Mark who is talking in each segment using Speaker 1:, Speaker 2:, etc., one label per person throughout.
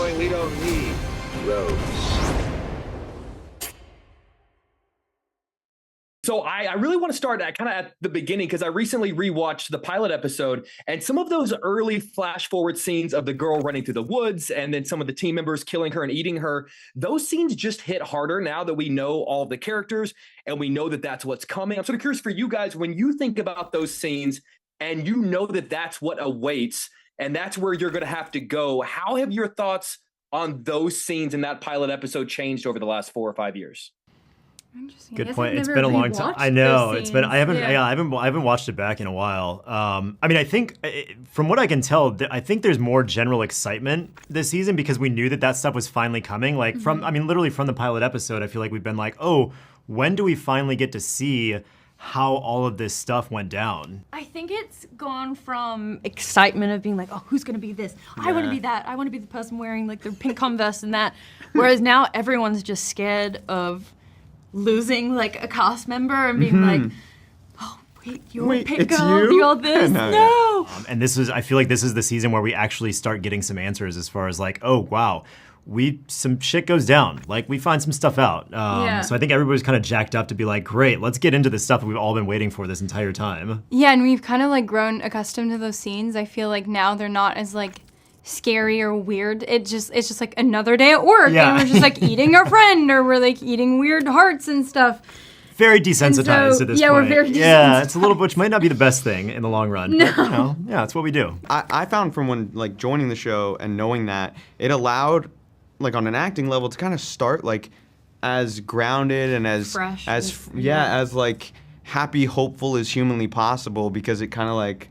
Speaker 1: showing we don't need roads.
Speaker 2: So I really want to start at the beginning because I recently rewatched the pilot episode, and some of those early flash forward scenes of the girl running through the woods and then some of the team members killing her and eating her, those scenes just hit harder now that we know all of the characters and we know that that's what's coming. I'm sort of curious for you guys, when you think about those scenes and you know that that's what awaits and that's where you're going to have to go, how have your thoughts on those scenes in that pilot episode changed over the last 4 or 5 years?
Speaker 3: Good point. It's been a long time. I know it's been. I haven't watched it back in a while. I mean, I think from what I can tell, I think there's more general excitement this season because we knew that stuff was finally coming. Like literally from the pilot episode, I feel like we've been like, oh, when do we finally get to see how all of this stuff went down?
Speaker 4: I think it's gone from excitement of being like, oh, who's gonna be this? Yeah. I want to be that. I want to be the person wearing like the pink Converse and that. Whereas now everyone's just scared of losing like a cast member and being like, oh wait, you're pink girl, you're this, no.
Speaker 3: And I feel like this is the season where we actually start getting some answers as far as like, oh wow, some shit goes down. Like we find some stuff out. So I think everybody's kind of jacked up to be like, great, let's get into the stuff that we've all been waiting for this entire time.
Speaker 5: Yeah, and we've kind of like grown accustomed to those scenes. I feel like now they're not as like scary or weird. It's just like another day at work, and we're just like eating our friend, or we're like eating weird hearts and stuff.
Speaker 3: Very desensitized at this point.
Speaker 5: Yeah, we're very desensitized.
Speaker 3: Yeah, it's a little, which might not be the best thing in the long run.
Speaker 5: No.
Speaker 3: But, yeah, it's what we do.
Speaker 6: I found from when like joining the show and knowing that it allowed, like on an acting level, to kind of start like as grounded and as
Speaker 4: fresh,
Speaker 6: as like happy, hopeful as humanly possible, because it kind of like.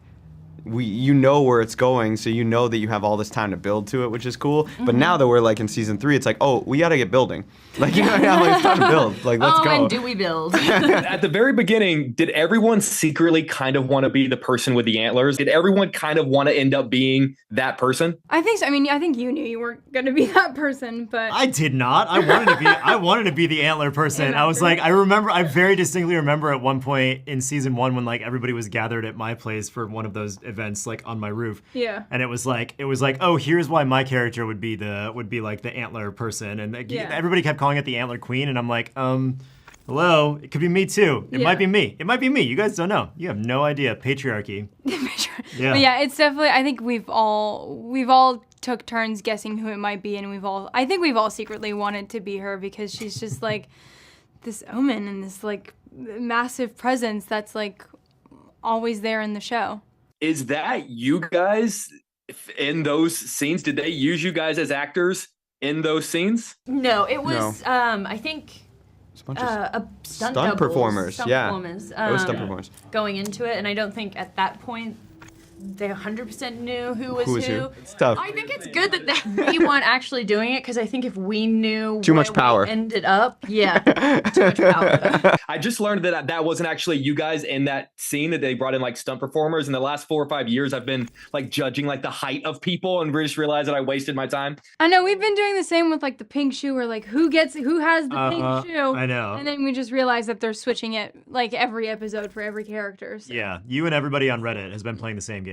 Speaker 6: You know where it's going, so you know that you have all this time to build to it, which is cool. But now that we're like in season 3, it's like, oh, we gotta get building. Like, you know, like, it's time to build. Like, let's go.
Speaker 4: And do we build?
Speaker 2: At the very beginning, did everyone secretly kind of want to be the person with the antlers? Did everyone kind of want to end up being that person?
Speaker 5: I think so. I mean, I think you knew you weren't gonna be that person, but
Speaker 3: I did not. I wanted to be the antler person. I was like, I very distinctly remember at one point in season 1 when like everybody was gathered at my place for one of those events, like on my roof.
Speaker 5: Yeah.
Speaker 3: And it was like, oh, here's why my character would be like the antler person, and everybody kept calling it the antler queen, and I'm like, hello, it could be me too. It might be me. It might be me. You guys don't know. You have no idea. Patriarchy.
Speaker 5: Yeah. But yeah, it's definitely. I think we've all took turns guessing who it might be, and we've all secretly wanted to be her because she's just like this omen and this like massive presence that's like always there in the show.
Speaker 2: Is that you guys in those scenes? Did they use you guys as actors in those scenes?
Speaker 4: No, it was, I think, a stunt
Speaker 6: performers.
Speaker 4: Stunt performers,
Speaker 6: it was stunt performers.
Speaker 4: Going into it, and I don't think at that point they 100% knew who was who.
Speaker 6: It's tough.
Speaker 4: I think it's good that we weren't actually doing it, because I think if we knew
Speaker 6: too much power
Speaker 4: we ended up, too much power.
Speaker 2: I just learned that wasn't actually you guys in that scene, that they brought in like stunt performers. In the last 4 or 5 years, I've been like judging like the height of people and just realized that I wasted my time.
Speaker 5: I know, we've been doing the same with like the pink shoe, or like who has the pink shoe.
Speaker 3: I know.
Speaker 5: And then we just realized that they're switching it like every episode for every character. So.
Speaker 3: Yeah, you and everybody on Reddit has been playing the same game.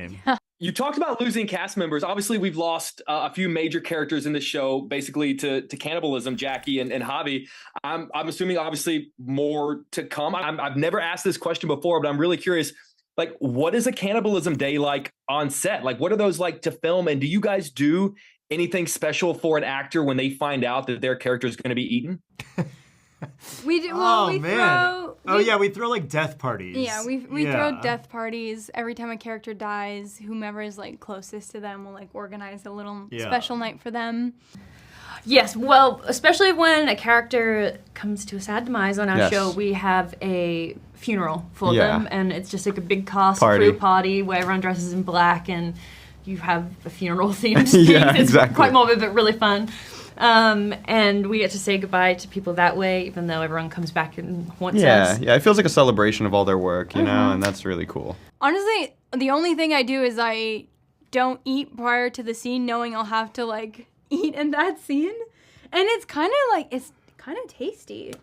Speaker 2: You talked about losing cast members. Obviously, we've lost a few major characters in the show, basically to cannibalism, Jackie and Javi. I'm assuming, obviously, more to come. I've never asked this question before, but I'm really curious. Like, what is a cannibalism day like on set? Like, what are those like to film? And do you guys do anything special for an actor when they find out that their character is going to be eaten?
Speaker 5: We do.
Speaker 3: We throw like death parties.
Speaker 5: Yeah, we throw death parties every time a character dies. Whomever is like closest to them will like organize a little special night for them.
Speaker 4: Yes, well, especially when a character comes to a sad demise on our show, we have a funeral for them, and it's just like a big cast crew party where everyone dresses in black, and you have a funeral themed thing. It's quite morbid, but really fun. And we get to say goodbye to people that way, even though everyone comes back and haunts us.
Speaker 6: Yeah, it feels like a celebration of all their work, you know, and that's really cool.
Speaker 5: Honestly, the only thing I do is I don't eat prior to the scene, knowing I'll have to like eat in that scene, and it's kind of tasty.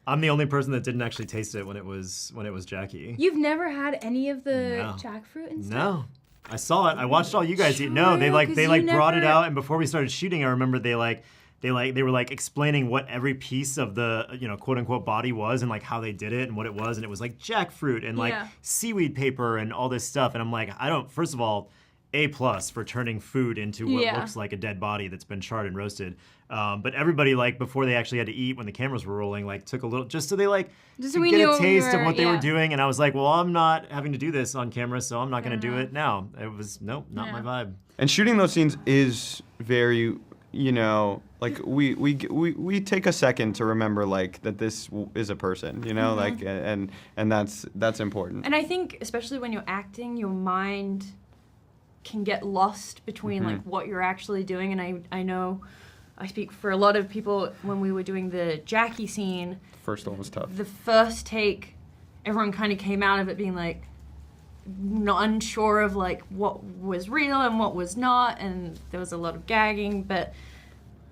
Speaker 3: I'm the only person that didn't actually taste it when it was Jackie.
Speaker 5: You've never had any of the jackfruit and stuff?
Speaker 3: No. I saw it. I watched all you guys eat. No, they brought it out, and before we started shooting, I remember they were like explaining what every piece of the quote unquote body was and like how they did it and what it was, and it was like jackfruit and like seaweed paper and all this stuff. And I'm like, first of all, A+ for turning food into what looks like a dead body that's been charred and roasted. But everybody, like, before they actually had to eat, when the cameras were rolling, like, took a little, just so they, like, to get a taste of what they were doing. And I was like, well, I'm not having to do this on camera, so I'm not going to do it now. It was, not my vibe.
Speaker 6: And shooting those scenes is very, like, we take a second to remember, like, that this is a person, like, and that's important.
Speaker 4: And I think, especially when you're acting, your mind can get lost between, like, what you're actually doing. And I know I speak for a lot of people when we were doing the Jackie scene.
Speaker 6: First one was tough.
Speaker 4: The first take, everyone kind of came out of it being like, not unsure of like what was real and what was not, and there was a lot of gagging, but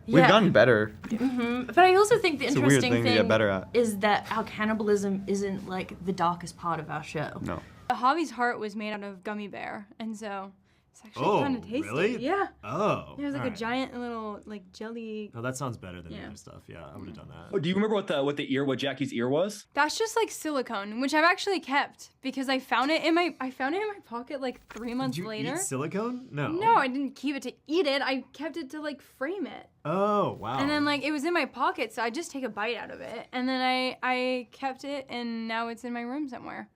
Speaker 6: we've gotten better.
Speaker 4: But I also think the interesting thing
Speaker 6: to get better at.
Speaker 4: Is that our cannibalism isn't like the darkest part of our show.
Speaker 6: No.
Speaker 5: Javi's heart was made out of gummy bear, and so it's actually kind of tasty.
Speaker 3: Really?
Speaker 5: Yeah.
Speaker 3: Oh.
Speaker 5: It was like a giant little like jelly.
Speaker 3: Oh, that sounds better than the other stuff. Yeah, I would have done that.
Speaker 2: Oh, do you remember what Jackie's ear was?
Speaker 5: That's just like silicone, which I've actually kept because I found it in my pocket like 3 months later.
Speaker 3: Did you eat silicone? No.
Speaker 5: No, I didn't keep it to eat it. I kept it to like frame it.
Speaker 3: Oh, wow.
Speaker 5: And then like it was in my pocket, so I just take a bite out of it, and then I kept it, and now it's in my room somewhere.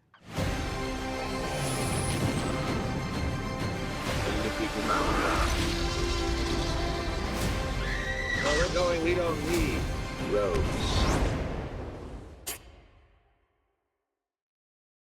Speaker 1: Where we're going, we don't need roads.